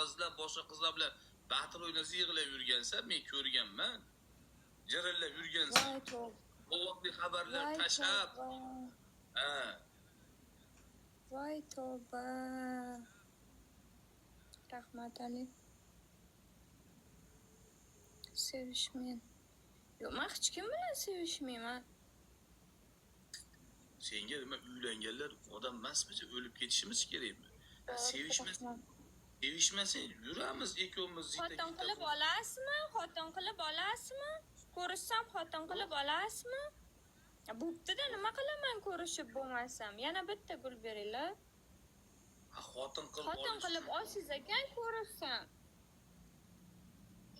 yolg'izlab boshqa qizlar bilan battle o'ynasa yig'lab yurgansan, men ko'rganman. Jirillab yurgansan. Voy to'g'ri. Bo'g'otli xabarlar tashab. Ha. Voy tavba. Rahmat Ali. Sevishmayman. Yo'q, men hech kim bilan sevishmayman. Senga nima uylanganlar odam emasmi? O'lib ketishimiz kerakmi? Sevishmasang yuramiz ikkovimiz. Xotin qilib olasizmi? Xotin qilib olasizmi? Ko'rishsam xotin qilib olasizmi? Bo'pti-da, nima qilaman ko'rishib bo'lmasam? Yana bitta gul beringlar. Xotin qilib olsiz ekan ko'rishsam.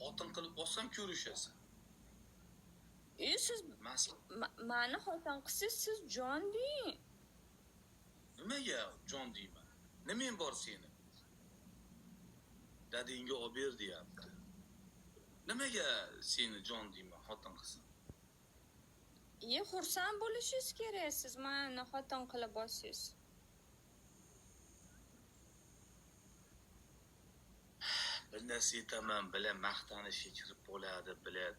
Xotin qilib olsam ko'rishasan. Siz mani xotin qilsiz, siz jon deng. Nimaga jon deyman? Nimang bor seni? Dadingga olib ber deyapti. Nimaga seni jon deyman xotin qilsam? Xursand bo'lishingiz kerak, siz mani xotin qilib olsiz. Bir narsa aytaman, bilan maqtanishga kirib bo'ladi, bilan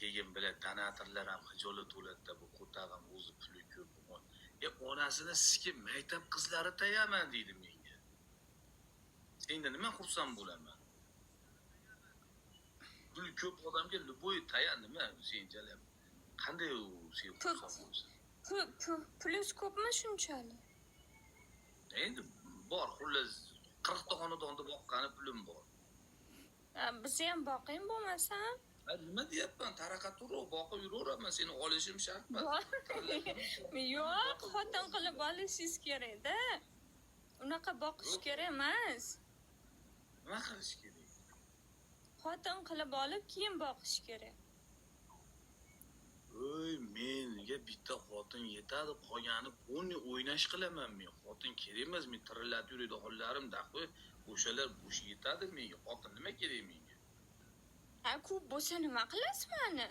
keyin bilan donatorlar ham hijolat bo'ladi-da, bu qo'tag'im o'zi puli ko'p. Onasini sikib maktab qizlari tayaman deydi menga. Senda nima xursand bo'laman? Puli ko'p odamga luboy tayan nima senchalar? Qanday u sen xursand bo'lsan? Pulus ko'pmi shunchalik? Endi bor, xullas 40 ta xonadonda boqqani pulim bor. Bizni ham boqing bo'lmasa. Nima deyapman? Taraqa turib boqib yuraveraman, seni olishim shart emas. Yo'q, xotin qilib olishingiz kerak-da. Unaqa boqish kerak emas. Nima qilish kerak? Xotin qilib olib, keyin boqish kerak. Menga bitta xotin yetadi, qolgani o'yni o'ynash qilaman men. Xotin kerak emas, men tirillatib yuradi hollarim daqo'y. O'shalar bo'sh yetadi menga. Xotin nima kerak menga? Ko'p bo'lsa nima qilasiz mani?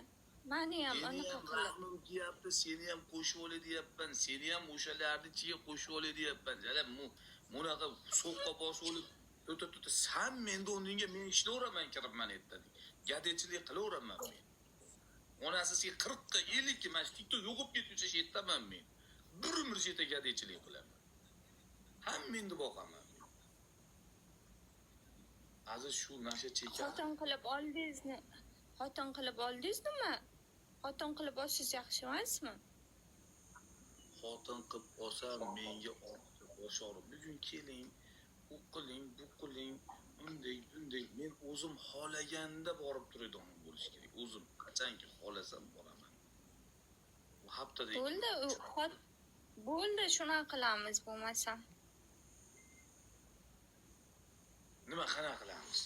Mani ham anaqa qilib deyapti, seni ham qo'shib olay deyapman, seni ham o'shalarni ichiga qo'shib olay deyapman. Jalab, bunaqa so'qqa bosib olib, to'ta sen menda o'rningga men ishlayveraman kiribman aytdi. Gadechilik qilaveraman men. Onasi sen 40 ta 50 ta mashtikda yo'qib ketguncha yetaman men. Bir umr jeta gadechilik qilaman. Hammangni boqaman. Aziz shu nasha chekan. Xotin qilib oldingizmi? Xotin qilib oldingizmi? Xotin qilib olsiz yaxshi emasmi? Xotin qilib olsam menga boshor. Bugun keling, u qiling, bu qiling, bunday. Men o'zim xolaganda borib turadigan bo'lish kerak. O'zim qachonki xolasam boraman. Bu haftada bo'ldi, shuna qilamiz bo'lmasa. Nima qana qilamiz?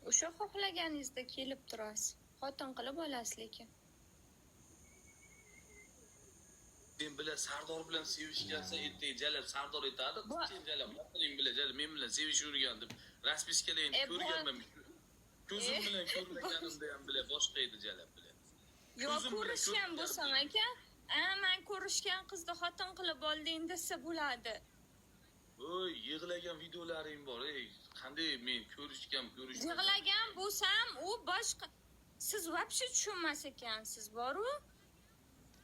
O'sha xohlaganingizda kelib turasiz. Xotin qilib olasiz lekin. Sen bilan Sardor bilan sevishgansa aytay, jalab Sardor aytadi, sen jalab qiling bilan jalab men bilan sevishib yurgan deb raspiskalayin ko'rganman. Ko'zim bilan ko'rganimda ham bilan boshqa edi jalab bilan. Yo'q, ko'rishgan bo'lsam ekan, men ko'rishgan qizni xotin qilib olding desa bo'ladi. Yig'lagan videolaring bor. Qanday men ko'rishgan. Yig'lagan bo'lsam, u boshqa. Siz vobshe tushunmas ekansiz, bor-ku.